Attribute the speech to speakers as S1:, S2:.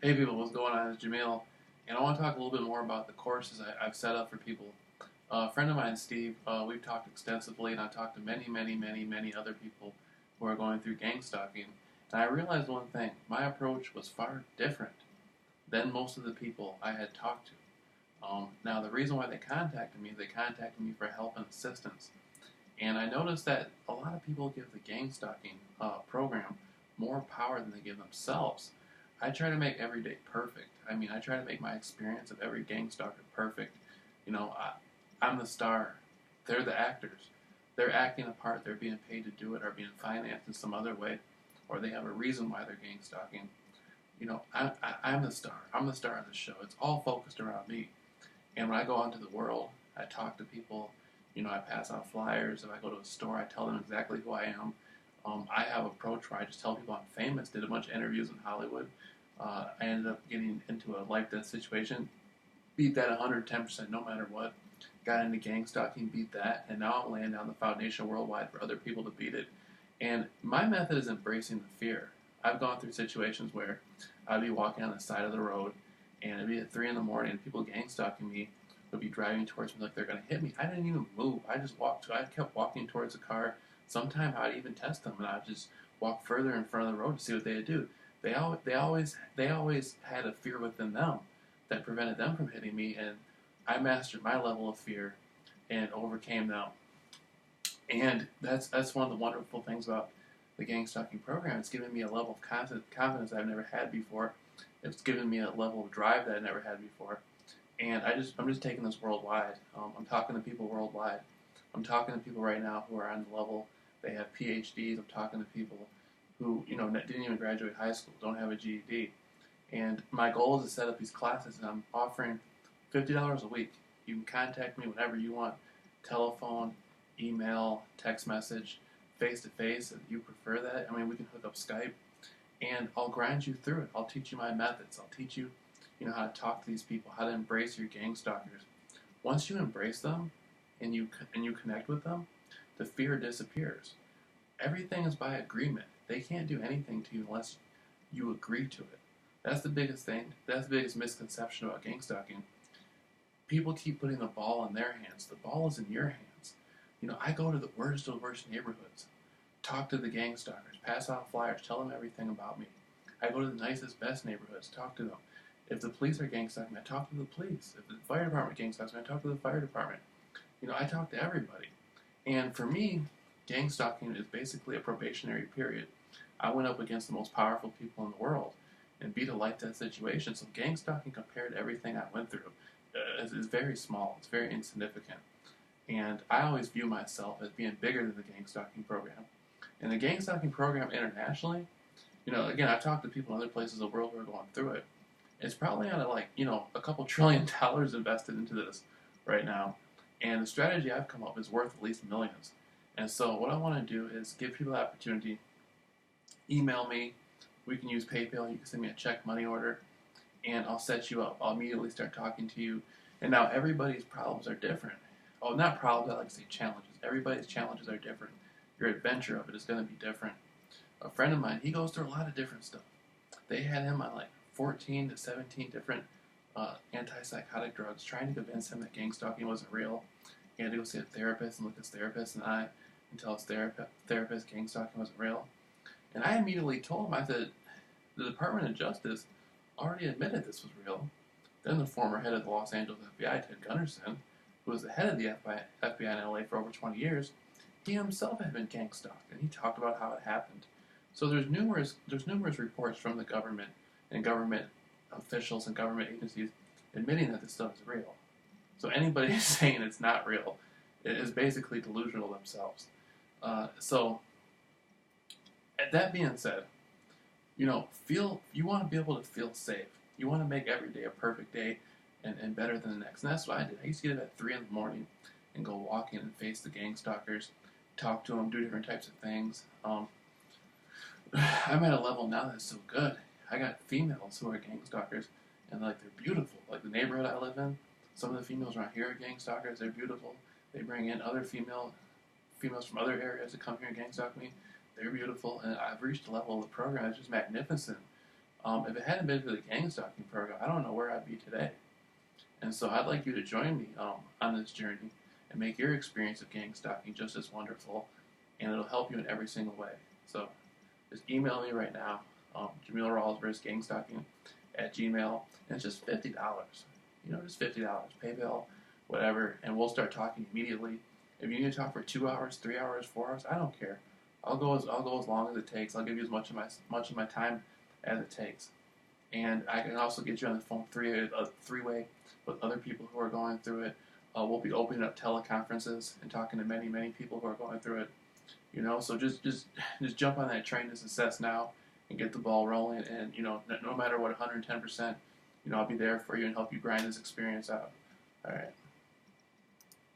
S1: Hey people, what's going on? It's Jameel, and I want to talk a little bit more about the courses I've set up for people. A friend of mine, Steve, we've talked extensively, and I've talked to many other people who are going through gang stalking. And I realized one thing: my approach was far different than most of the people I had talked to. Now, the reason why they contacted me for help and assistance. And I noticed that a lot of people give the gang stalking program more power than they give themselves. I try to make every day perfect. I mean, I try to make my experience of every gang stalker perfect. You know, I'm the star. They're the actors. They're acting a part. They're being paid to do it or being financed in some other way, or they have a reason why they're gang stalking. I'm the star. I'm the star of the show. It's all focused around me. And when I go out into the world, I talk to people. I pass out flyers. If I go to a store, I tell them exactly who I am. I have an approach where I just tell people I'm famous. Did a bunch of interviews in Hollywood. I ended up getting into a life-death situation. Beat that 110% no matter what. Got into gang stalking, beat that. And now I'm laying down the foundation worldwide for other people to beat it. And my method is embracing the fear. I've gone through situations where I'd be walking on the side of the road and it'd be at 3 in the morning and people gang stalking me would be driving towards me like they're going to hit me. I didn't even move. I kept walking towards the car. Sometimes I'd even test them and I'd just walk further in front of the road to see what they'd do. They always had a fear within them that prevented them from hitting me, and I mastered my level of fear and overcame them. And that's one of the wonderful things about the gang stalking program. It's given me a level of confidence I've never had before. It's given me a level of drive that I never had before. And I'm just taking this worldwide. I'm talking to people worldwide. I'm talking to people right now who are on the level. They have PhDs. I'm talking to people who didn't even graduate high school, don't have a GED. And my goal is to set up these classes, and I'm offering $50 a week. You can contact me whenever you want. Telephone, email, text message, face to face if you prefer that. I mean, we can hook up Skype, and I'll grind you through it. I'll teach you my methods. I'll teach you, how to talk to these people, how to embrace your gang stalkers. Once you embrace them and you connect with them, the fear disappears. Everything is by agreement. They can't do anything to you unless you agree to it. That's the biggest thing. That's the biggest misconception about gang stalking. People keep putting the ball in their hands. The ball is in your hands. I go to the worst of the worst neighborhoods, talk to the gang stalkers, pass out flyers, tell them everything about me. I go to the nicest, best neighborhoods, talk to them. If the police are gang stalking me, I talk to the police. If the fire department gang stalks me, I talk to the fire department. I talk to everybody. And for me, gang stalking is basically a probationary period. I went up against the most powerful people in the world and beat a life-death situation. So gang stalking compared to everything I went through is very small. It's very insignificant. And I always view myself as being bigger than the gang stalking program. And the gang stalking program internationally, again, I've talked to people in other places of the world who are going through it. It's probably out of a couple $1 trillion invested into this right now. And the strategy I've come up with is worth at least millions. And so what I want to do is give people the opportunity. Email me. We can use PayPal. You can send me a check money order, and I'll set you up. I'll immediately start talking to you. And now everybody's problems are different. Oh, not problems. I like to say challenges. Everybody's challenges are different. Your adventure of it is going to be different. A friend of mine, he goes through a lot of different stuff. They had him on 14 to 17 different antipsychotic drugs, trying to convince him that gang stalking wasn't real. He had to go see a therapist and look his therapist in the eye and tell his therapist gang stalking wasn't real. And I immediately told him, I said, the Department of Justice already admitted this was real. Then the former head of the Los Angeles FBI, Ted Gunderson, who was the head of the FBI in LA for over 20 years, he himself had been gang stalked, and he talked about how it happened. So there's numerous reports from the government and government officials and government agencies admitting that this stuff is real. So anybody who's saying it's not real is basically delusional themselves. So that being said, you want to be able to feel safe. You want to make every day a perfect day and better than the next. And that's what I did. I used to get up at 3 in the morning and go walking and face the gang stalkers, talk to them, do different types of things. I'm at a level now that's so good. I got females who are gang stalkers, and they're beautiful. Like the neighborhood I live in, some of the females around here are gang stalkers. They're beautiful. They bring in other females from other areas to come here and gang stalk me. They're beautiful, and I've reached a level of the program that's just magnificent. If it hadn't been for the gang stalking program, I don't know where I'd be today. And so I'd like you to join me on this journey and make your experience of gang stalking just as wonderful, and it'll help you in every single way. So just email me right now, Jameel Rawls versus gang stalking at Gmail, and it's just $50. Just $50, PayPal, whatever, and we'll start talking immediately. If you need to talk for 2 hours, 3 hours, 4 hours, I don't care. I'll go as long as it takes. I'll give you as much of my time as it takes. And I can also get you on the phone three-way with other people who are going through it. We'll be opening up teleconferences and talking to many, many people who are going through it. So just jump on that train to success now and get the ball rolling. And no matter what, 110%, I'll be there for you and help you grind this experience out. All right.